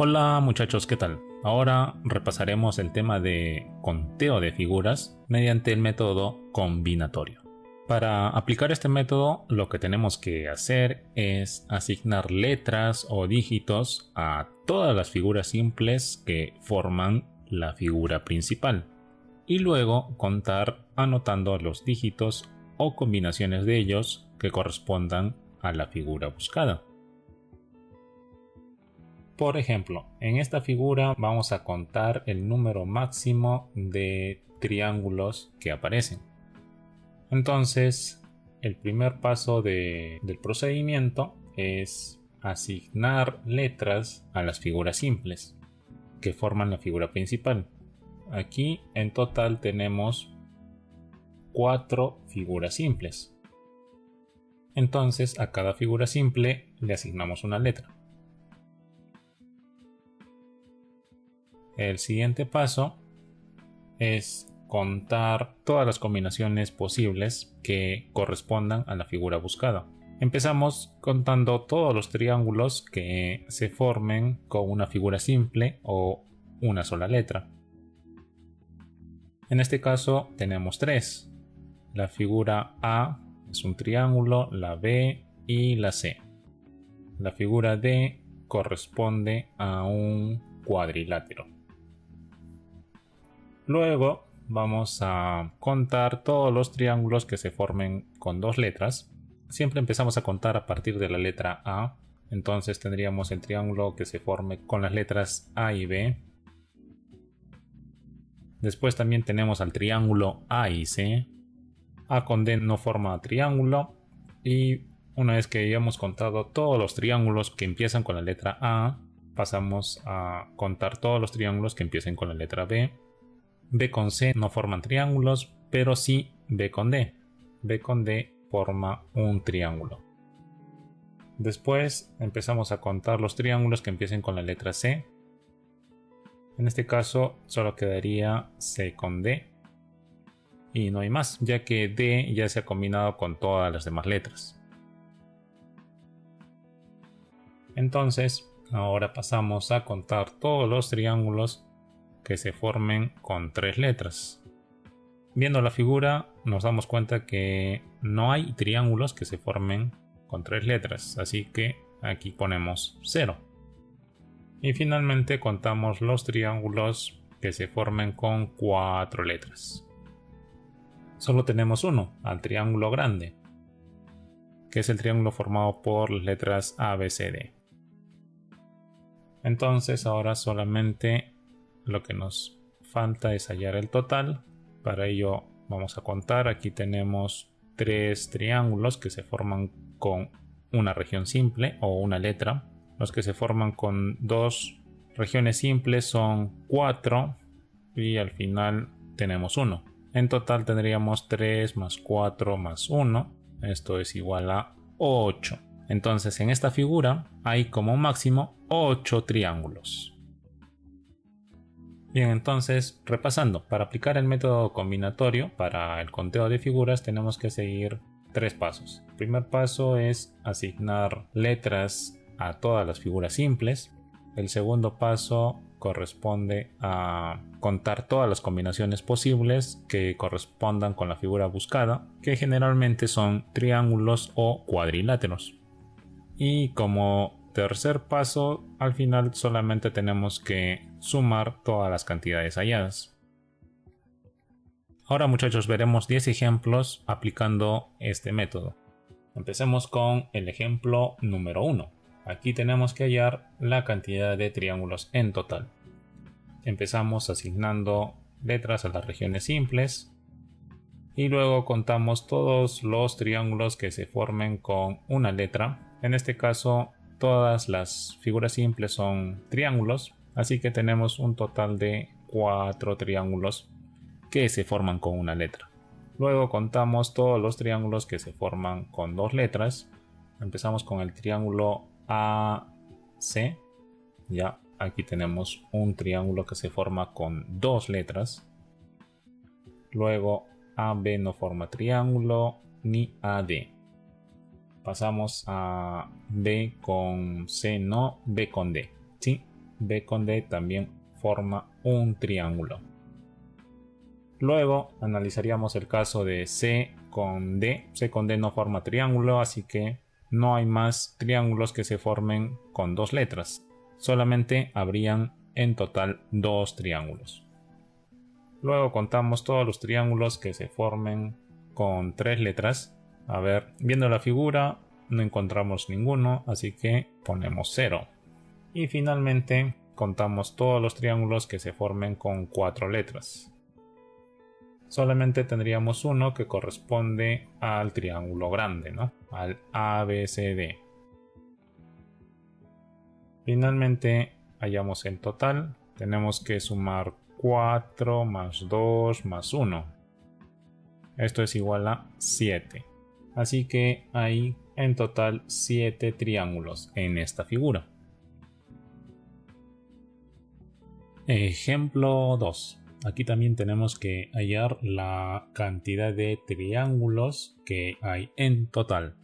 Hola muchachos, ¿qué tal? Ahora repasaremos el tema de conteo de figuras mediante el método combinatorio. Para aplicar este método, lo que tenemos que hacer es asignar letras o dígitos a todas las figuras simples que forman la figura principal y luego contar anotando los dígitos o combinaciones de ellos que correspondan a la figura buscada. Por ejemplo, en esta figura vamos a contar el número máximo de triángulos que aparecen. Entonces, el primer paso del procedimiento es asignar letras a las figuras simples que forman la figura principal. Aquí en total tenemos 4 figuras simples. Entonces a cada figura simple le asignamos una letra. El siguiente paso es contar todas las combinaciones posibles que correspondan a la figura buscada. Empezamos contando todos los triángulos que se formen con una figura simple o una sola letra. En este caso tenemos 3. La figura A es un triángulo, la B y la C. La figura D corresponde a un cuadrilátero. Luego vamos a contar todos los triángulos que se formen con 2 letras. Siempre empezamos a contar a partir de la letra A. Entonces tendríamos el triángulo que se forme con las letras A y B. Después también tenemos al triángulo A y C. A con D no forma triángulo. Y una vez que hayamos contado todos los triángulos que empiezan con la letra A, pasamos a contar todos los triángulos que empiecen con la letra B. B con C no forman triángulos, pero sí B con D. B con D forma un triángulo. Después empezamos a contar los triángulos que empiecen con la letra C. En este caso solo quedaría C con D. Y no hay más, ya que D ya se ha combinado con todas las demás letras. Entonces, ahora pasamos a contar todos los triángulos que se formen con 3 letras. Viendo la figura nos damos cuenta que no hay triángulos que se formen con 3 letras, así que aquí ponemos 0. Y finalmente contamos los triángulos que se formen con 4 letras. Solo tenemos uno, al triángulo grande, que es el triángulo formado por las letras A, B, C, D. Entonces ahora solamente lo que nos falta es hallar el total. Para ello vamos a contar. Aquí tenemos 3 triángulos que se forman con una región simple o una letra. Los que se forman con 2 regiones simples son 4 y al final tenemos 1. En total tendríamos 3 más 4 más 1. Esto es igual a 8. Entonces en esta figura hay como máximo 8 triángulos. Bien, entonces repasando, para aplicar el método combinatorio para el conteo de figuras tenemos que seguir 3 pasos. El primer paso es asignar letras a todas las figuras simples. El segundo paso corresponde a contar todas las combinaciones posibles que correspondan con la figura buscada, que generalmente son triángulos o cuadriláteros. Y como tercer paso, al final solamente tenemos que sumar todas las cantidades halladas. Ahora muchachos veremos 10 ejemplos aplicando este método. Empecemos con el ejemplo número 1. Aquí tenemos que hallar la cantidad de triángulos en total. Empezamos asignando letras a las regiones simples y luego contamos todos los triángulos que se formen con una letra. En este caso todas las figuras simples son triángulos, así que tenemos un total de 4 triángulos que se forman con una letra. Luego contamos todos los triángulos que se forman con 2 letras. Empezamos con el triángulo AC. Ya aquí tenemos un triángulo que se forma con 2 letras. Luego AB no forma triángulo ni AD. Pasamos a B con C, no, B con D. ¿Sí? B con D también forma un triángulo. Luego analizaríamos el caso de C con D. C con D no forma triángulo, así que no hay más triángulos que se formen con dos letras. Solamente habrían en total dos triángulos. Luego contamos todos los triángulos que se formen con tres letras. A ver, viendo la figura no encontramos ninguno, así que ponemos 0. Y finalmente contamos todos los triángulos que se formen con cuatro letras. Solamente tendríamos uno que corresponde al triángulo grande, ¿no? Al ABCD. Finalmente hallamos el total. Tenemos que sumar 4 más 2 más 1. Esto es igual a 7. Así que hay en total 7 triángulos en esta figura. Ejemplo 2. Aquí también tenemos que hallar la cantidad de triángulos que hay en total.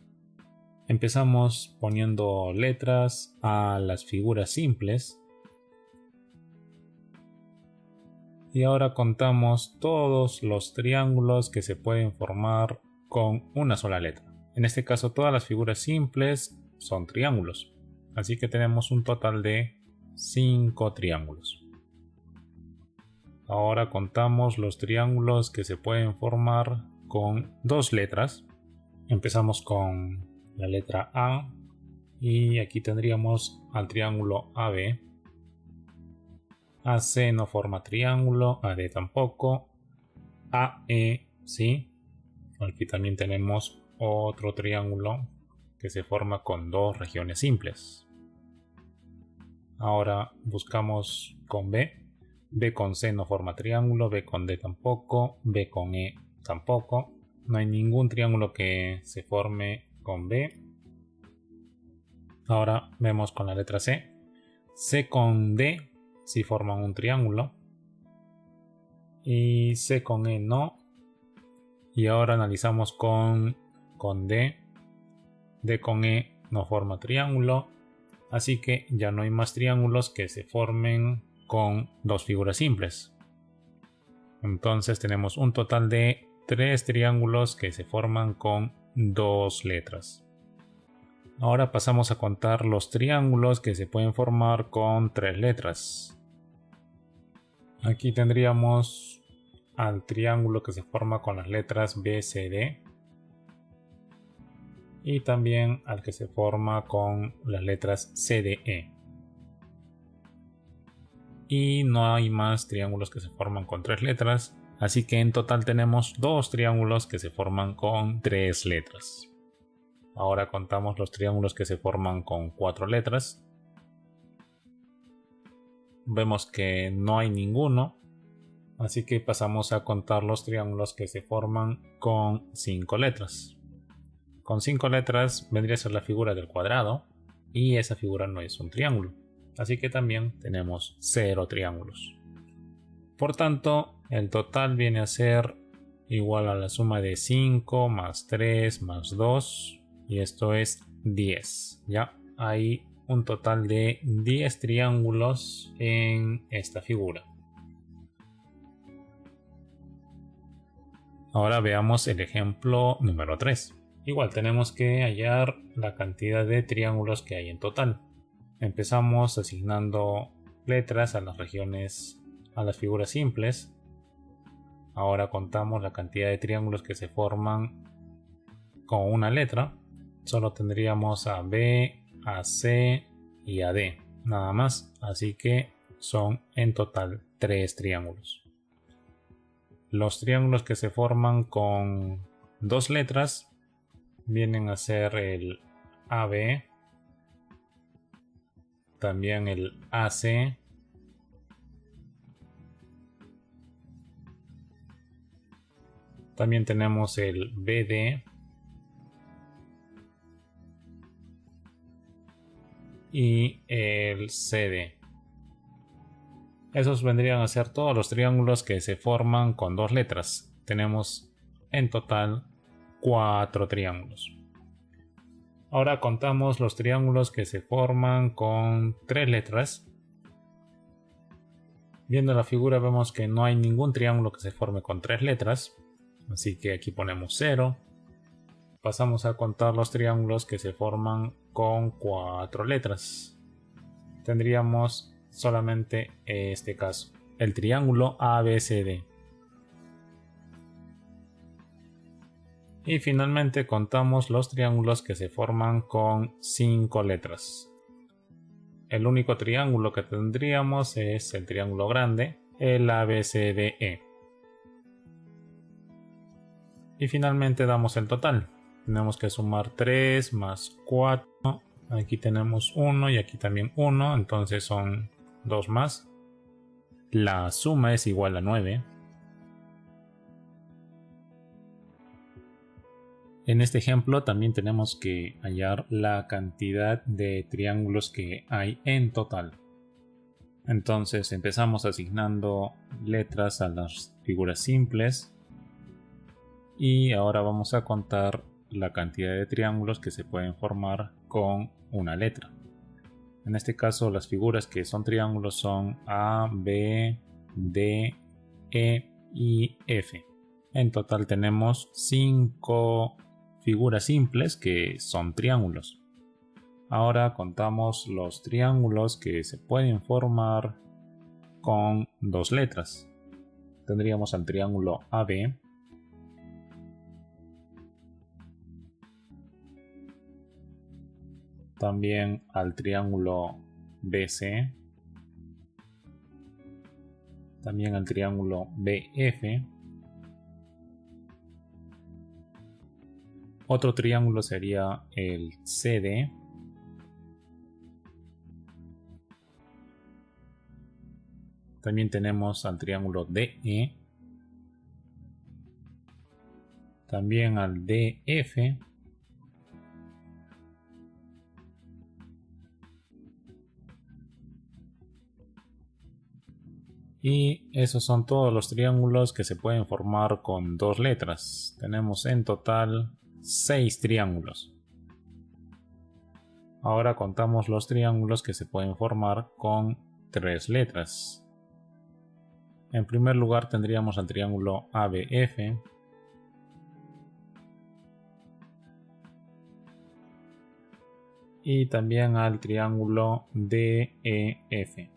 Empezamos poniendo letras a las figuras simples. Y ahora contamos todos los triángulos que se pueden formar con una sola letra. En este caso todas las figuras simples son triángulos. Así que tenemos un total de 5 triángulos. Ahora contamos los triángulos que se pueden formar con dos letras. Empezamos con la letra A y aquí tendríamos al triángulo AB. AC no forma triángulo, AD tampoco, AE sí. Aquí también tenemos otro triángulo que se forma con dos regiones simples. Ahora buscamos con B. B con C no forma triángulo, B con D tampoco, B con E tampoco. No hay ningún triángulo que se forme con B. Ahora vemos con la letra C. C con D sí forman un triángulo. Y C con E no. Y ahora analizamos con D. D con E no forma triángulo. Así que ya no hay más triángulos que se formen con dos figuras simples. Entonces tenemos un total de 3 triángulos que se forman con dos letras. Ahora pasamos a contar los triángulos que se pueden formar con 3 letras. Aquí tendríamos al triángulo que se forma con las letras BCD y también al que se forma con las letras CDE. Y no hay más triángulos que se forman con 3 letras, así que en total tenemos 2 triángulos que se forman con 3 letras. Ahora contamos los triángulos que se forman con 4 letras. Vemos que no hay ninguno, así que pasamos a contar los triángulos que se forman con 5 letras. Con 5 letras vendría a ser la figura del cuadrado y esa figura no es un triángulo. Así que también tenemos 0 triángulos. Por tanto, el total viene a ser igual a la suma de 5 más 3 más 2. Y esto es 10. Ya hay un total de 10 triángulos en esta figura. Ahora veamos el ejemplo número 3. Igual tenemos que hallar la cantidad de triángulos que hay en total. Empezamos asignando letras a las regiones, a las figuras simples. Ahora contamos la cantidad de triángulos que se forman con una letra. Solo tendríamos a B, a C y a D, nada más. Así que son en total 3 triángulos. Los triángulos que se forman con dos letras vienen a ser el AB, también el AC, también tenemos el BD y el CD. Esos vendrían a ser todos los triángulos que se forman con dos letras. Tenemos en total 4 triángulos. Ahora contamos los triángulos que se forman con 3 letras. Viendo la figura vemos que no hay ningún triángulo que se forme con 3 letras, así que aquí ponemos 0. Pasamos a contar los triángulos que se forman con 4 letras. Tendríamos solamente este caso, el triángulo ABCD. Y finalmente contamos los triángulos que se forman con 5 letras. El único triángulo que tendríamos es el triángulo grande, el ABCDE. Y finalmente damos el total. Tenemos que sumar 3 más 4. Aquí tenemos 1 y aquí también 1, entonces son 2 más. La suma es igual a 9. En este ejemplo también tenemos que hallar la cantidad de triángulos que hay en total. Entonces empezamos asignando letras a las figuras simples. Y ahora vamos a contar la cantidad de triángulos que se pueden formar con una letra. En este caso las figuras que son triángulos son A, B, D, E y F. En total tenemos 5 figuras simples que son triángulos. Ahora contamos los triángulos que se pueden formar con 2 letras. Tendríamos al triángulo AB, también al triángulo BC, también al triángulo BF. Otro triángulo sería el CD. También tenemos al triángulo DE. También al DF. Y esos son todos los triángulos que se pueden formar con 2 letras. Tenemos en total 6 triángulos. Ahora contamos los triángulos que se pueden formar con 3 letras. En primer lugar tendríamos al triángulo ABF, y también al triángulo DEF.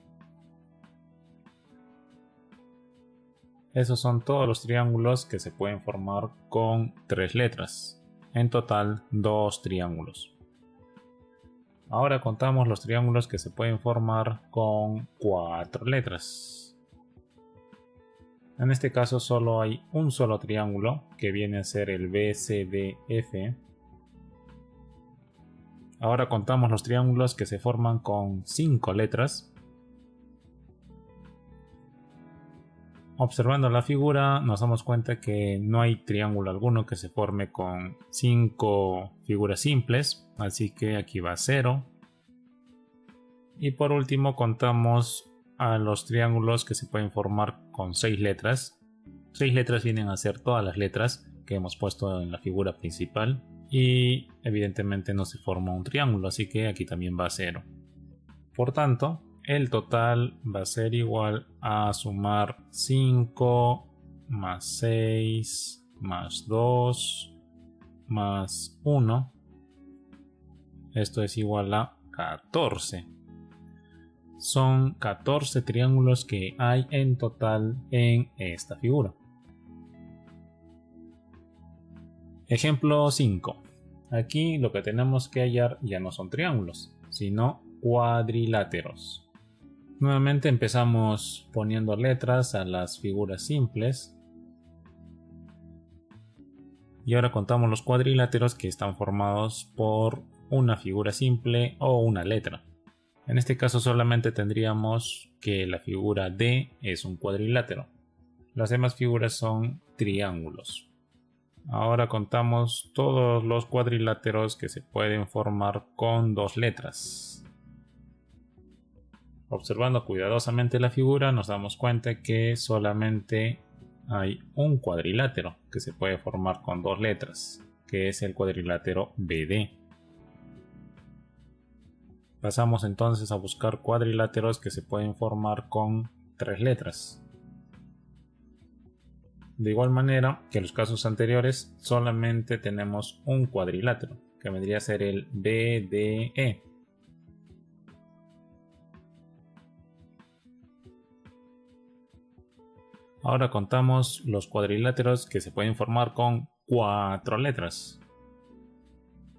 Esos son todos los triángulos que se pueden formar con 3 letras. En total 2 triángulos. Ahora contamos los triángulos que se pueden formar con 4 letras. En este caso solo hay un solo triángulo, que viene a ser el BCDF. Ahora contamos los triángulos que se forman con 5 letras. Observando la figura nos damos cuenta que no hay triángulo alguno que se forme con 5 figuras simples, así que aquí va 0. Y por último contamos a los triángulos que se pueden formar con 6 letras. 6 letras vienen a ser todas las letras que hemos puesto en la figura principal y evidentemente no se forma un triángulo, así que aquí también va 0. Por tanto, el total va a ser igual a sumar 5 más 6 más 2 más 1. Esto es igual a 14. Son 14 triángulos que hay en total en esta figura. Ejemplo 5. Aquí lo que tenemos que hallar ya no son triángulos, sino cuadriláteros. Nuevamente empezamos poniendo letras a las figuras simples. Y ahora contamos los cuadriláteros que están formados por una figura simple o una letra. En este caso solamente tendríamos que la figura D es un cuadrilátero. Las demás figuras son triángulos. Ahora contamos todos los cuadriláteros que se pueden formar con 2 letras. Observando cuidadosamente la figura nos damos cuenta que solamente hay un cuadrilátero que se puede formar con 2 letras, que es el cuadrilátero BD. Pasamos entonces a buscar cuadriláteros que se pueden formar con 3 letras. De igual manera que en los casos anteriores solamente tenemos un cuadrilátero, que vendría a ser el BDE. Ahora contamos los cuadriláteros que se pueden formar con 4 letras.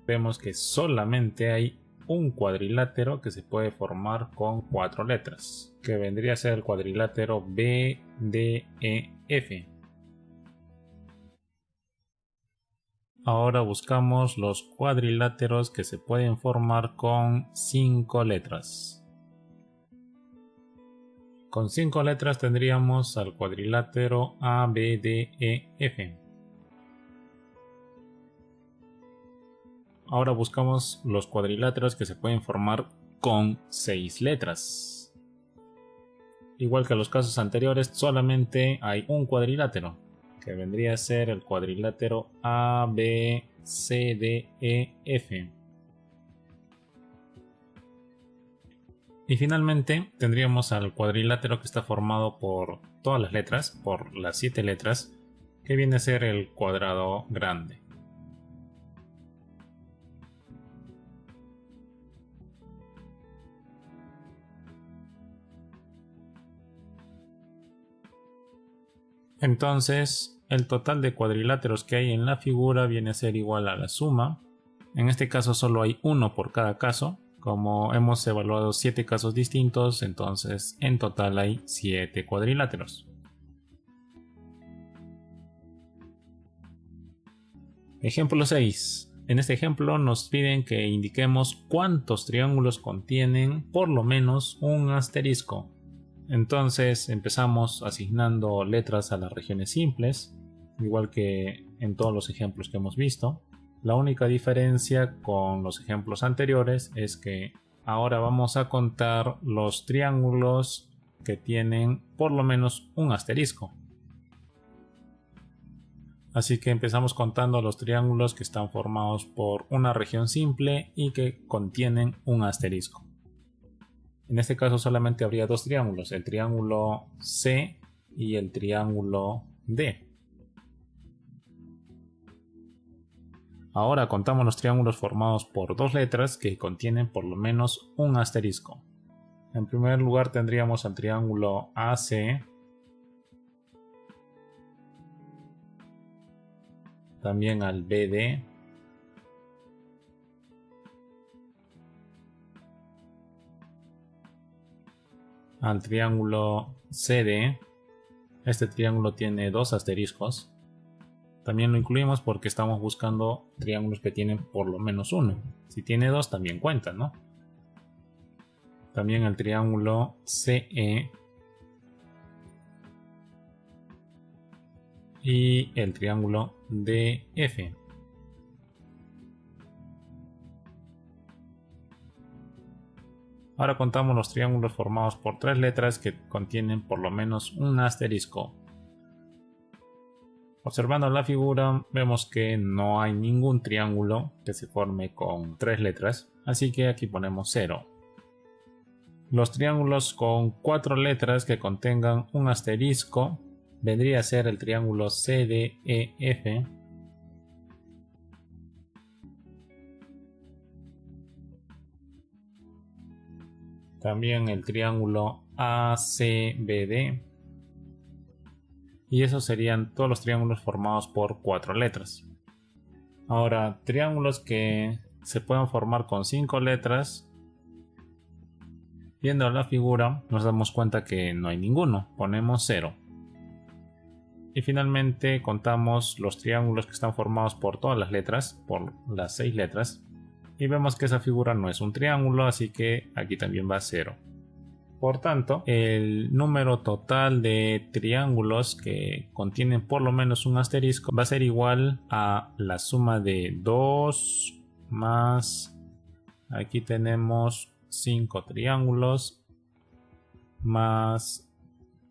Vemos que solamente hay un cuadrilátero que se puede formar con 4 letras, que vendría a ser el cuadrilátero BDEF. Ahora buscamos los cuadriláteros que se pueden formar con 5 letras. Con 5 letras tendríamos al cuadrilátero ABDEF. Ahora buscamos los cuadriláteros que se pueden formar con 6 letras. Igual que en los casos anteriores, solamente hay un cuadrilátero, que vendría a ser el cuadrilátero ABCDEF. Y finalmente tendríamos al cuadrilátero que está formado por todas las letras, por las 7 letras, que viene a ser el cuadrado grande. Entonces, el total de cuadriláteros que hay en la figura viene a ser igual a la suma. En este caso solo hay uno por cada caso. Como hemos evaluado 7 casos distintos, entonces en total hay 7 cuadriláteros. Ejemplo 6. En este ejemplo nos piden que indiquemos cuántos triángulos contienen por lo menos un asterisco. Entonces empezamos asignando letras a las regiones simples, igual que en todos los ejemplos que hemos visto. La única diferencia con los ejemplos anteriores es que ahora vamos a contar los triángulos que tienen por lo menos un asterisco. Así que empezamos contando los triángulos que están formados por una región simple y que contienen un asterisco. En este caso solamente habría 2 triángulos, el triángulo C y el triángulo D. Ahora contamos los triángulos formados por 2 letras que contienen por lo menos un asterisco. En primer lugar tendríamos el triángulo AC, también al BD, al triángulo CD. Este triángulo tiene 2 asteriscos. También lo incluimos porque estamos buscando triángulos que tienen por lo menos uno. Si tiene 2 también cuenta, ¿no? También el triángulo CE y el triángulo DF. Ahora contamos los triángulos formados por 3 letras que contienen por lo menos un asterisco. Observando la figura vemos que no hay ningún triángulo que se forme con 3 letras, así que aquí ponemos 0. Los triángulos con 4 letras que contengan un asterisco vendría a ser el triángulo CDEF, también el triángulo ACBD, y esos serían todos los triángulos formados por 4 letras. Ahora, triángulos que se puedan formar con 5 letras, viendo la figura nos damos cuenta que no hay ninguno, ponemos 0. Y finalmente contamos los triángulos que están formados por todas las letras, por las 6 letras, y vemos que esa figura no es un triángulo, así que aquí también va 0. Por tanto, el número total de triángulos que contienen por lo menos un asterisco va a ser igual a la suma de 2 más, aquí tenemos 5 triángulos, más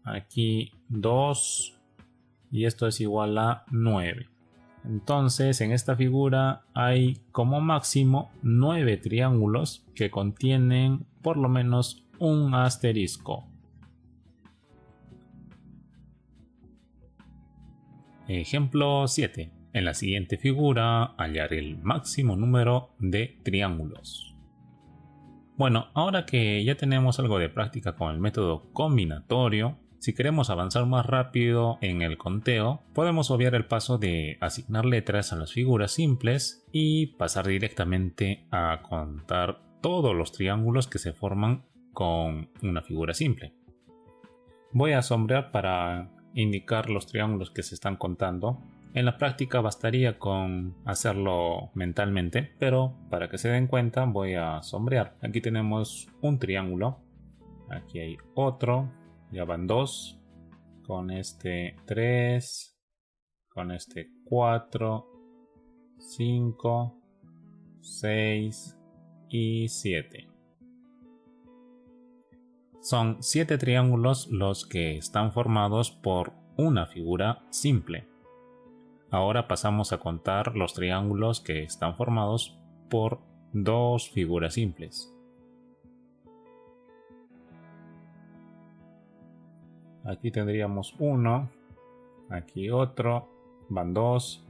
aquí 2, y esto es igual a 9. Entonces en esta figura hay como máximo 9 triángulos que contienen por lo menos un asterisco. Ejemplo 7. En la siguiente figura, hallar el máximo número de triángulos. Bueno, ahora que ya tenemos algo de práctica con el método combinatorio, si queremos avanzar más rápido en el conteo, podemos obviar el paso de asignar letras a las figuras simples y pasar directamente a contar todos los triángulos que se forman con una figura simple. Voy a sombrear para indicar los triángulos que se están contando. En la práctica bastaría con hacerlo mentalmente, pero para que se den cuenta voy a sombrear. Aquí tenemos un triángulo, aquí hay otro, ya van 2, con este 3, con este 4, 5, 6 y 7. Son 7 triángulos los que están formados por una figura simple. Ahora pasamos a contar los triángulos que están formados por 2 figuras simples. Aquí tendríamos uno, aquí otro, van 2.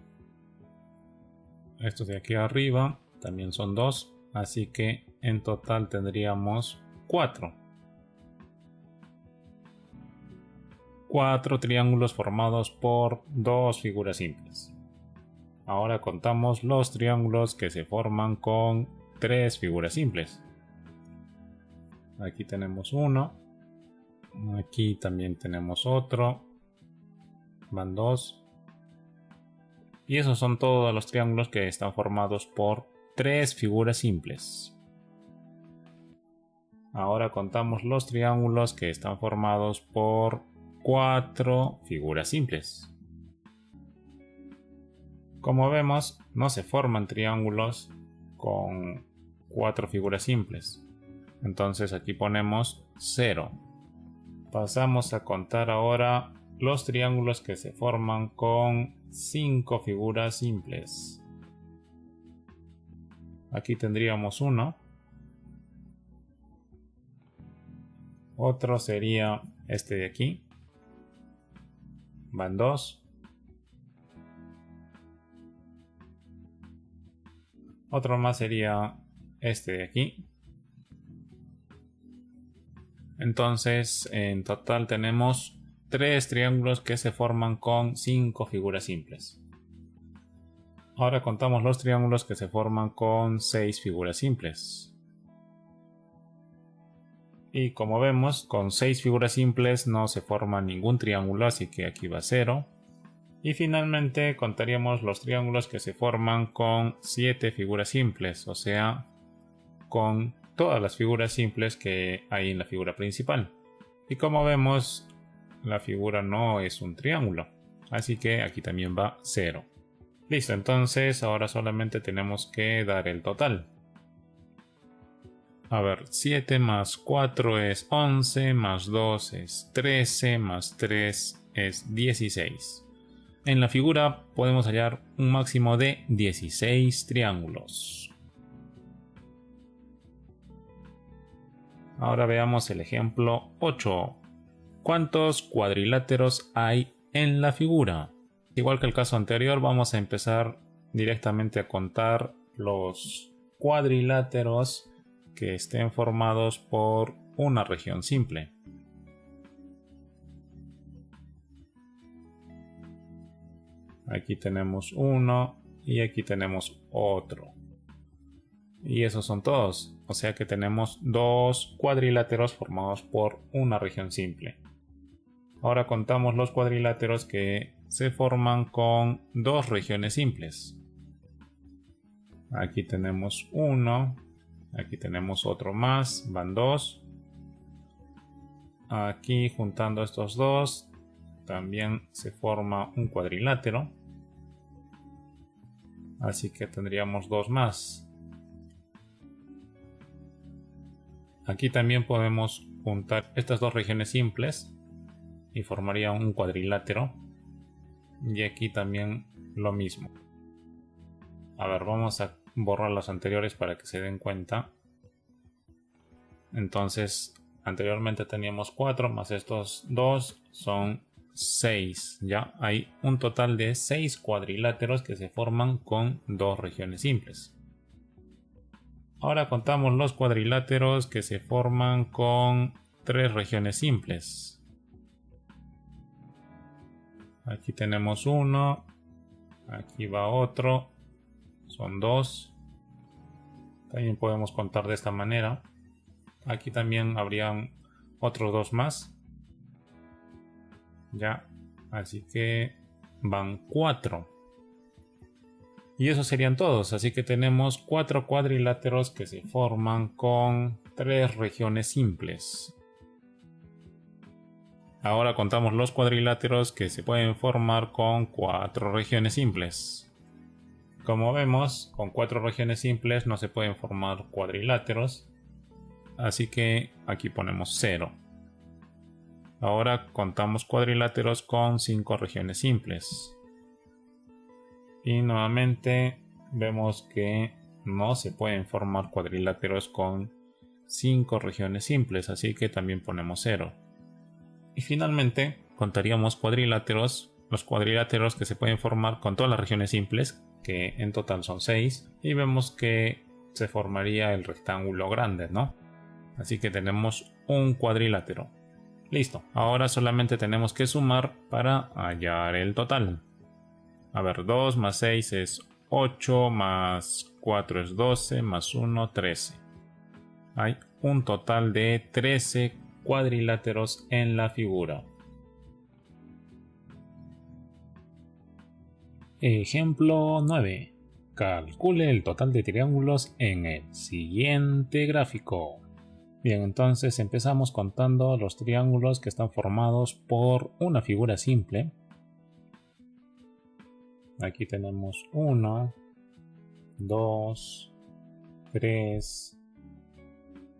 Estos de aquí arriba también son 2, así que en total tendríamos 4. 4 triángulos formados por 2 figuras simples. Ahora contamos los triángulos que se forman con 3 figuras simples. Aquí tenemos uno. Aquí también tenemos otro. Van 2. Y esos son todos los triángulos que están formados por 3 figuras simples. Ahora contamos los triángulos que están formados por 4 figuras simples. Como vemos, no se forman triángulos con 4 figuras simples. Entonces aquí ponemos 0. Pasamos a contar ahora los triángulos que se forman con 5 figuras simples. Aquí tendríamos uno. Otro sería este de aquí. Van 2. Otro más sería este de aquí. Entonces, en total tenemos 3 triángulos que se forman con 5 figuras simples. Ahora contamos los triángulos que se forman con 6 figuras simples. Y como vemos, con 6 figuras simples no se forma ningún triángulo, así que aquí va 0. Y finalmente contaríamos los triángulos que se forman con 7 figuras simples, o sea, con todas las figuras simples que hay en la figura principal. Y como vemos, la figura no es un triángulo, así que aquí también va 0. Listo, entonces ahora solamente tenemos que dar el total. A ver, 7 más 4 es 11, más 2 es 13, más 3 es 16. En la figura podemos hallar un máximo de 16 triángulos. Ahora veamos el ejemplo 8. ¿Cuántos cuadriláteros hay en la figura? Igual que el caso anterior, vamos a empezar directamente a contar los cuadriláteros que estén formados por una región simple. Aquí tenemos uno y aquí tenemos otro. Y esos son todos. O sea que tenemos 2 cuadriláteros formados por una región simple. Ahora contamos los cuadriláteros que se forman con 2 regiones simples. Aquí tenemos uno. Aquí tenemos otro más, van 2. Aquí juntando estos dos también se forma un cuadrilátero. Así que tendríamos 2 más. Aquí también podemos juntar estas 2 regiones simples y formaría un cuadrilátero. Y aquí también lo mismo. A ver, vamos a borrar los anteriores para que se den cuenta. Entonces, anteriormente teníamos 4 más estos 2 son 6. Ya hay un total de 6 cuadriláteros que se forman con 2 regiones simples. Ahora contamos los cuadriláteros que se forman con 3 regiones simples. Aquí tenemos uno, aquí va otro, son 2. También podemos contar de esta manera. Aquí también habrían otros 2 más. Ya, así que van 4. Y esos serían todos, así que tenemos 4 cuadriláteros que se forman con 3 regiones simples. Ahora contamos los cuadriláteros que se pueden formar con 4 regiones simples. Como vemos, con 4 regiones simples no se pueden formar cuadriláteros, así que aquí ponemos 0. Ahora contamos cuadriláteros con 5 regiones simples. Y nuevamente vemos que no se pueden formar cuadriláteros con 5 regiones simples, así que también ponemos 0. Y finalmente contaríamos cuadriláteros, los cuadriláteros que se pueden formar con todas las regiones simples, que en total son 6, y vemos que se formaría el rectángulo grande, ¿no? Así que tenemos un cuadrilátero. Listo, ahora solamente tenemos que sumar para hallar el total. A ver, 2 más 6 es 8, más 4 es 12, más 1, 13. Hay un total de 13 cuadriláteros en la figura. Ejemplo 9. Calcule el total de triángulos en el siguiente gráfico. Bien, entonces empezamos contando los triángulos que están formados por una figura simple. Aquí tenemos 1, 2, 3,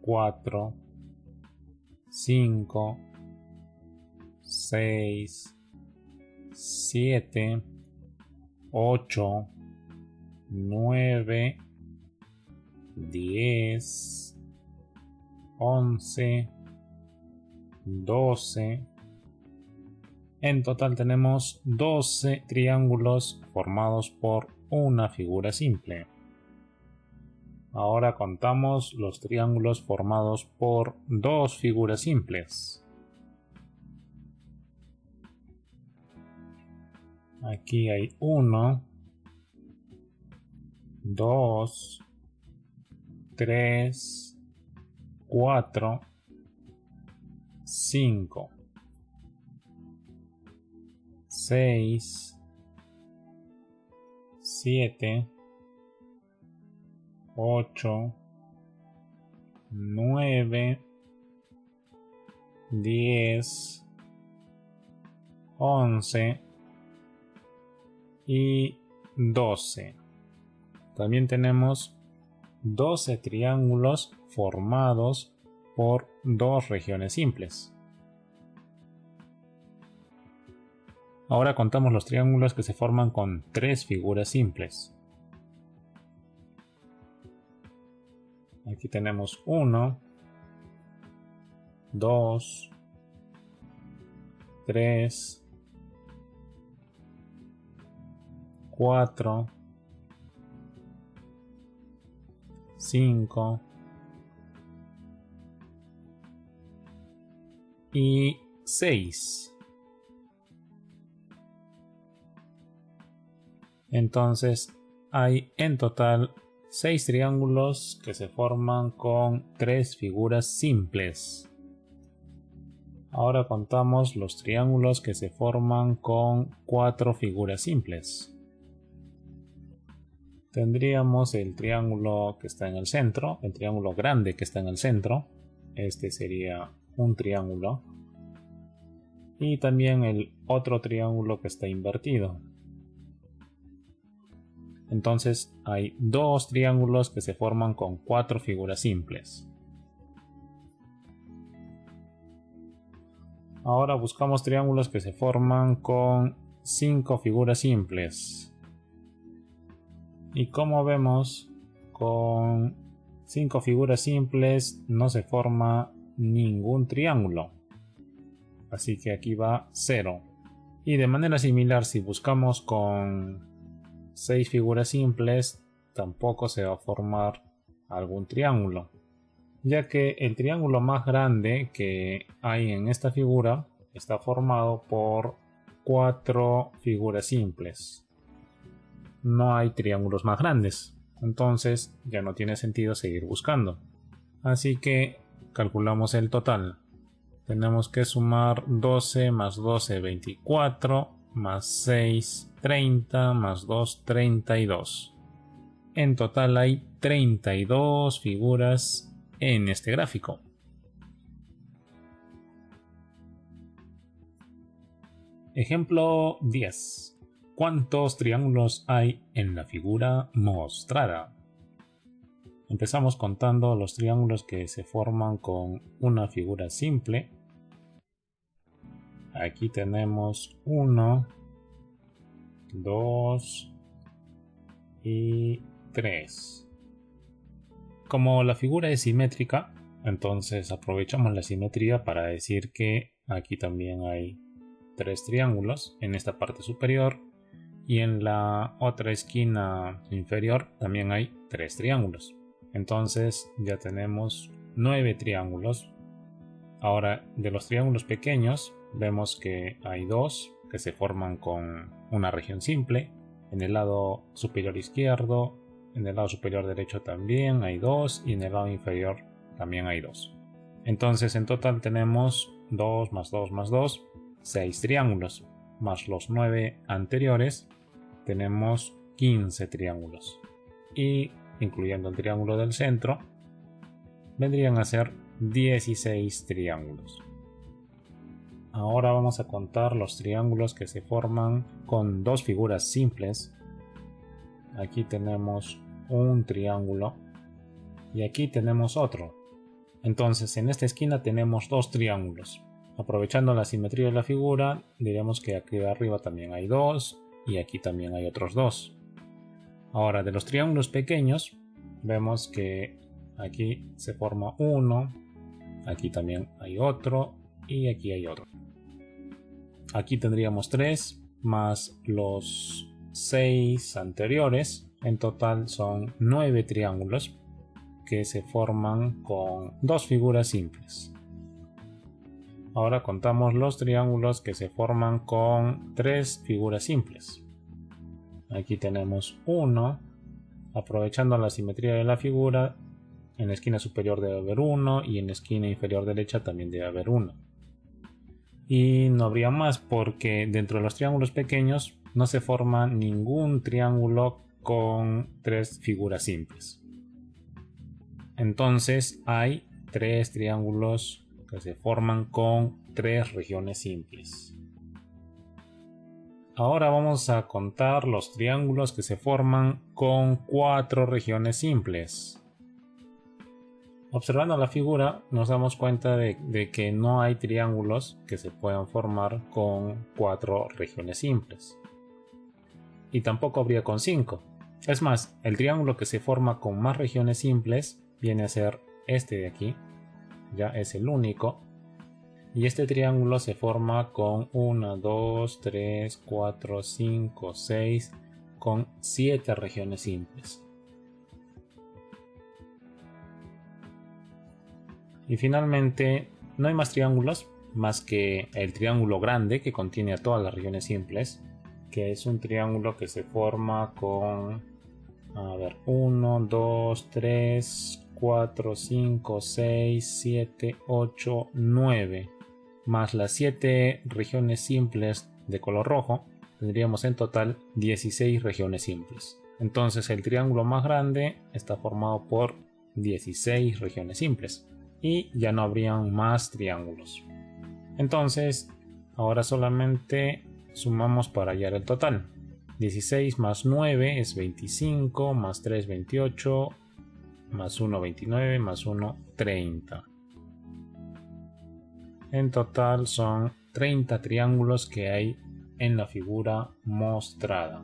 4, 5, 6, 7, 8, 9, 10, 11, 12. En total tenemos 12 triángulos formados por una figura simple. Ahora contamos los triángulos formados por 2 figuras simples. Aquí hay 1, 2, 3, 4, 5, 6, 7, 8, 9, 10, 11 y 12. También tenemos 12 triángulos formados por 2 regiones simples. Ahora contamos los triángulos que se forman con 3 figuras simples. Aquí tenemos 1, 2, 3, 4, 5 y 6. Entonces hay en total 6 triángulos que se forman con 3 figuras simples. Ahora contamos los triángulos que se forman con 4 figuras simples. Tendríamos el triángulo que está en el centro, el triángulo grande que está en el centro. Este sería un triángulo. Y también el otro triángulo que está invertido. Entonces hay 2 triángulos que se forman con 4 figuras simples. Ahora buscamos triángulos que se forman con 5 figuras simples. Y como vemos, con 5 figuras simples no se forma ningún triángulo. Así que aquí va 0. Y de manera similar, si buscamos con 6 figuras simples, tampoco se va a formar algún triángulo, ya que el triángulo más grande que hay en esta figura está formado por 4 figuras simples. No hay triángulos más grandes, entonces ya no tiene sentido seguir buscando. Así que calculamos el total. Tenemos que sumar 12 más 12, 24, más 6, 30, más 2, 32. En total hay 32 figuras en este gráfico. Ejemplo 10. ¿Cuántos triángulos hay en la figura mostrada? Empezamos contando los triángulos que se forman con una figura simple. Aquí tenemos 1, 2 y 3. Como la figura es simétrica, entonces aprovechamos la simetría para decir que aquí también hay 3 triángulos en esta parte superior y en la otra esquina inferior también hay 3 triángulos. Entonces ya tenemos 9 triángulos. Ahora, de los triángulos pequeños vemos que hay 2 que se forman con una región simple. En el lado superior izquierdo, en el lado superior derecho también hay 2 y en el lado inferior también hay 2. Entonces en total tenemos 2 más 2 más 2, 6 triángulos, más los 9 anteriores tenemos 15 triángulos. Y incluyendo el triángulo del centro, vendrían a ser 16 triángulos. Ahora vamos a contar los triángulos que se forman con 2 figuras simples. Aquí tenemos un triángulo y aquí tenemos otro. Entonces en esta esquina tenemos 2 triángulos. Aprovechando la simetría de la figura, diremos que aquí arriba también hay 2 y aquí también hay otros 2. Ahora, de los triángulos pequeños, vemos que aquí se forma uno, aquí también hay otro y aquí hay otro. Aquí tendríamos 3 más los 6 anteriores. En total son 9 triángulos que se forman con 2 figuras simples. Ahora contamos los triángulos que se forman con 3 figuras simples. Aquí tenemos 1. Aprovechando la simetría de la figura, en la esquina superior debe haber 1 y en la esquina inferior derecha también debe haber 1. Y no habría más porque dentro de los triángulos pequeños no se forma ningún triángulo con 3 figuras simples. Entonces hay 3 triángulos que se forman con 3 regiones simples. Ahora vamos a contar los triángulos que se forman con 4 regiones simples. Observando la figura nos damos cuenta de que no hay triángulos que se puedan formar con 4 regiones simples. Y tampoco habría con 5. Es más, el triángulo que se forma con más regiones simples viene a ser este de aquí. Ya es el único. Y este triángulo se forma con 1, 2, 3, 4, 5, 6, con 7 regiones simples. Y finalmente, no hay más triángulos más que el triángulo grande que contiene a todas las regiones simples, que es un triángulo que se forma con 1, 2, 3, 4, 5, 6, 7, 8, 9. Más las 7 regiones simples de color rojo, tendríamos en total 16 regiones simples. Entonces el triángulo más grande está formado por 16 regiones simples y ya no habrían más triángulos. Entonces ahora solamente sumamos para hallar el total. 16 más 9 es 25, más 3 28, más 1 29, más 1 30. En total son 30 triángulos que hay en la figura mostrada.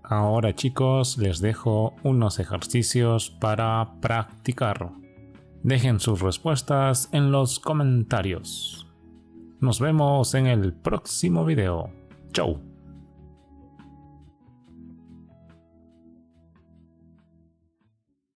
Ahora chicos, les dejo unos ejercicios para practicar. Dejen sus respuestas en los comentarios. Nos vemos en el próximo video. Chau.